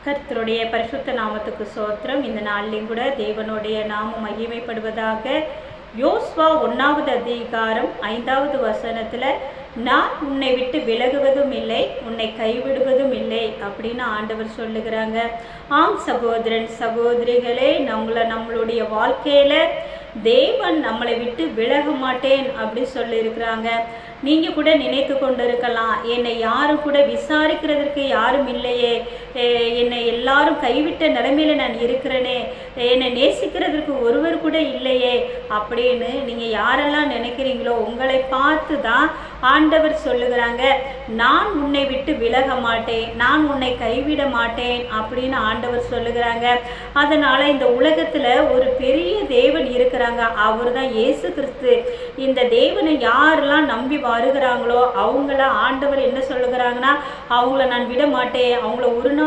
கர்த்தருடைய பரிசுத்த நாமத்துக்கு சோத்திரம். இந்த நாளிலும் கூட தேவனுடைய நாமம் மகிமைப்படுவதாக. யோசுவா 1வது அதிகாரம் 5வது வசனத்தில், நான் உன்னை விட்டு விலகுவதும் இல்லை, உன்னை கைவிடுவதும் இல்லை அப்படின்னு ஆண்டவர் சொல்லுகிறாங்க. ஆம் சகோதரன் சகோதரிகளே, நம்மளுடைய வாழ்க்கையில் தேவன் நம்மளை விட்டு விலக மாட்டேன் அப்படி சொல்லியிருக்கிறாங்க. நீங்கள் கூட நினைத்து கொண்டு இருக்கலாம், என்னை யாரும் கூட விசாரிக்கிறதுக்கு யாரும் இல்லையே, என்னை எல்லாரும் கைவிட்ட நிலைமையில் நான் இருக்கிறேனே, என்னை நேசிக்கிறதுக்கு ஒருவர் கூட இல்லையே அப்படின்னு நீங்கள் யாரெல்லாம் நினைக்கிறீங்களோ உங்களை பார்த்து தான் ஆண்டவர் சொல்லுகிறாங்க, நான் உன்னை விட்டு விலக மாட்டேன், நான் உன்னை கைவிட மாட்டேன் அப்படின்னு ஆண்டவர் சொல்லுகிறாங்க. அதனால் இந்த உலகத்தில் ஒரு பெரிய தேவன் இருக்கிறாங்க, அவர் தான் இயேசு கிறிஸ்து. இந்த தேவனை யாரெல்லாம் நம்பி வருகிறாங்களோ அவங்கள ஆண்டவர் என்ன சொல்லுகிறாங்கன்னா, அவங்கள நான் விட மாட்டேன், அவங்கள ஒரு நாள்